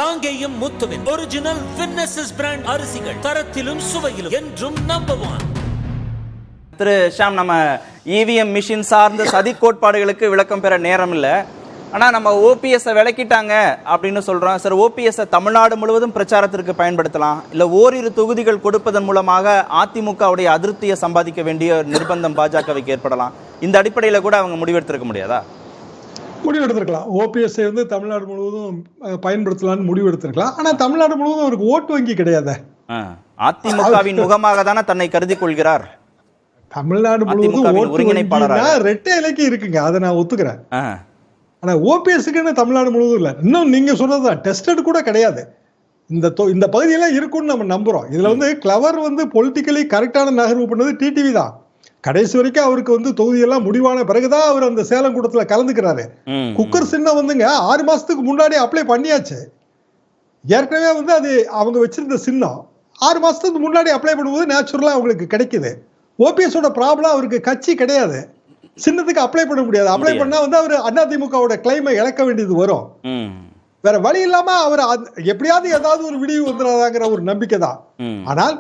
காங்கேயம் முத்துவின் ஒரிஜினல் வின்னசஸ் பிராண்ட் அரிசிகள் தரத்திலும் சுவையிலும் என்றும் நம்பர் 1. திரு ஷாம், நம்ம இவிஎம் மிஷின் சார்ந்த சதி கோட்பாடுகளுக்கு விளக்கம் பெற நேரம் இல்லை. ஆனால் நம்ம ஓபிஎஸ்ஸை விளக்கிட்டாங்க அப்படின்னு சொல்கிறோம். சார், ஓபிஎஸ்ஸை தமிழ்நாடு முழுவதும் பிரச்சாரத்திற்கு பயன்படுத்தலாம், இல்லை ஓரிரு தொகுதிகள் கொடுப்பதன் மூலமாக அதிமுகவுடைய அதிருப்தியை சம்பாதிக்க வேண்டிய நிர்பந்தம் பாஜகவுக்கு ஏற்படலாம். இந்த அடிப்படையில் கூட அவங்க முடிவெடுத்திருக்க முடியாதா? முடிவெடுத்திருக்கலாம். ஓபிஎஸ்ஐ வந்து தமிழ்நாடு முழுவதும் பயன்படுத்தலாம்னு முடிவெடுத்திருக்கலாம். ஆனால் தமிழ்நாடு முழுவதும் அவருக்கு ஓட்டு வங்கி கிடையாது. அதிமுகவின் முகமாக தானே தன்னை கருதி கொள்கிறார். தமிழ்நாடு முழுவதும் ஒருங்கிணைப்பாளர் ரெட்டை இலக்கி இருக்குங்க, அதை நான் ஒத்துக்கிறேன். ஆனா ஓபிஎஸ்க்குன்னு தமிழ்நாடு முழுவதும் இல்ல. இன்னும் நீங்க சொல்றதுதான் டெஸ்டட் கூட கிடையாது. இந்த பகுதியெல்லாம் இருக்குன்னு நம்ம நம்புறோம். இதுல வந்து கிளவர் வந்து பொலிட்டிக்கலி கரெக்டான நகர்வு பண்ணது டிடிவி தான். கடைசி வரைக்கும் அவருக்கு வந்து தொகுதியெல்லாம் முடிவான பிறகுதான் அவர் அந்த சேலம் கூட்டத்துல கலந்துக்கிறாரு. குக்கர் சின்னம் வந்துங்க 6 மாசத்துக்கு முன்னாடி அப்ளை பண்ணியாச்சு. ஏற்கனவே வந்து அது அவங்க வச்சிருந்த சின்னம் 6 மாசத்துக்கு முன்னாடி அப்ளை பண்ணும்போது நேச்சுரலா அவங்களுக்கு கிடைக்குது. ஓபிஎஸோட ப்ராப்ளம் அவருக்கு கட்சி கிடையாது, சின்னத்துக்கு அப்ளை பண்ண முடியாது. அப்ளை பண்ணா வந்து அவர் அதிமுகவோட கிளைமை இழக்க வேண்டியது வரும். வேற வழி இல்லாம அவர் எப்படியாவது ஏதாவது ஒரு விடிவு வந்துடாதாங்கிற ஒரு நம்பிக்கை தான். ஆனால்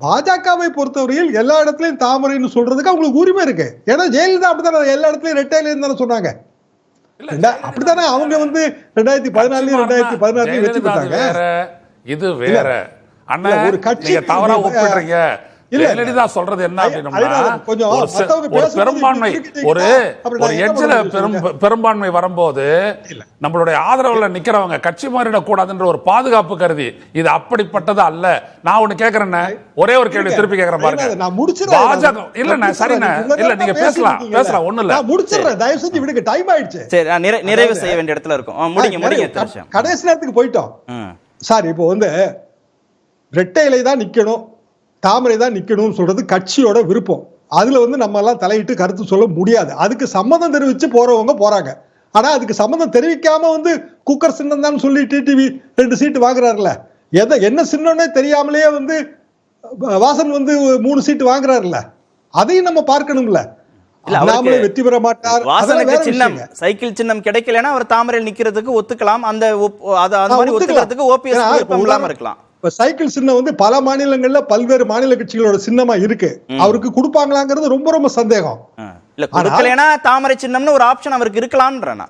பாஜகவை பொறுத்தவரையில் எல்லா இடத்துலயும் தாமரைன்னு சொல்றதுக்கு அவங்களுக்கு உரிமை இருக்கு. ஏன்னா ஜெயலலிதா அப்படித்தானே எல்லா இடத்துலயும் ரெட்டையில தானே சொன்னாங்க. அப்படித்தானே அவங்க வந்து 2014 2016 வெற்றி பெற்றாங்க. இது வேற அண்ணா, ஒரு கட்சி தவறா ஒப்பிடுறீங்க. ஜெயலலிதா சொல்றது என்ன அப்படின்னா, ஒரு பெரும்பான்மை ஒரு எட்ஜில பெரும்பான்மை வரும்போது நம்மளுடைய ஆதரவுல நிக்கிறவங்க கட்சி மாறிடக்கூடாதுன்ற ஒரு பாதுகாப்பு கருதி. இது அப்படிப்பட்டது அல்ல. நான் ஒண்ணு கேக்குறேன், ஒரே ஒரு கேள்வி திருப்பி கேக்குறேன் பாருங்க. பாஜக இல்ல சரிண்ணா, இல்ல நீங்க பேசலாம் ஒண்ணு இல்ல, முடிச்சிடுறேன். தயவு செஞ்சு விடுங்க, டைம் ஆயிடுச்சு. சரி, நிறைவு செய்ய வேண்டிய இடத்துல இருக்கும். கடைசி நேரத்துக்கு போயிட்டோம் சார். இப்போ வந்து ரெட்டை இலை தான் நிக்கணும், தாமரை தான் நிக்கணும்னு சொல்றது கட்சியோட விருப்பம். அதுல வந்து நம்ம எல்லாம் தலையிட்டு கருத்து சொல்ல முடியாது. அதுக்கு சம்மதம் தெரிவிச்சு போறவங்க போறாங்க. ஆனா அதுக்கு சம்மதம் தெரிவிக்காம வந்து குக்கர் சின்னம் தான் சொல்லி டிடிவி 2 சீட்டு வாங்குறாருல, என்ன சின்னம்னே தெரியாமலேயே வந்து வாசன் வந்து 3 சீட்டு வாங்குறாருல, அதையும் நம்ம பார்க்கணும்ல. வெற்றி பெற மாட்டார். சைக்கிள் சின்னம் கிடைக்கலன்னா அவர் தாமரையில் நிக்கிறதுக்கு ஒத்துக்கலாம். அந்த ஒத்துக்கிறதுக்கு ஓபிஎஸ் இல்லாம இருக்கலாம். சைக்கிள் சின்னம் வந்து பல மாநிலங்கள்ல பல்வேறு மாநில கட்சிகளோட சின்னமா இருக்கு. அவருக்கு கொடுப்பாங்களாங்கிறது ரொம்ப ரொம்ப சந்தேகம். இல்ல, கொடுக்கலனா தாமரை சின்னம்னு ஒரு ஆப்ஷன் அவருக்கு இருக்கலாம்ன்றனா.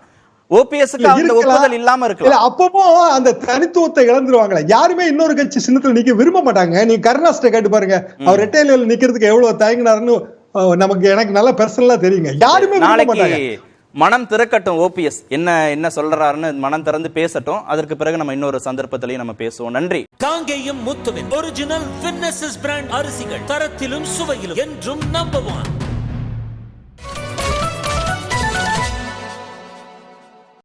ஓபிஎஸ்க்கு அந்த ஒப்புதல் இல்லாம இருக்கலாம். அப்பப்போ அந்த தனித்துவத்தை இழந்துருவாங்களே. யாருமே இன்னொரு கட்சி சின்னத்துல நிக்க விரும்ப மாட்டாங்க. நீங்க கருணாஸ்ட கேட்டு பாருங்க, அவர் ரெட்டையில நிக்கிறதுக்கு எவ்வளவு தயங்கினாருன்னு எனக்கு நல்லா பர்சனலா தெரியுங்க. யாருமே விரும்ப மாட்டாங்க. மனம் திறக்கட்டும், ஓபிஎஸ் என்ன சொல்றாருன்னு மனம் திறந்து பேசட்டும். அதற்கு பிறகு நம்ம இன்னொரு சந்தர்ப்பத்திலையும் நம்ம பேசுவோம். நன்றி. காங்கேயம் முத்துவின் ஒரிஜினல் வின்னசஸ் பிராண்ட் அரிசிகள் தரத்திலும் சுவையிலும் என்றும் நம்பர் 1.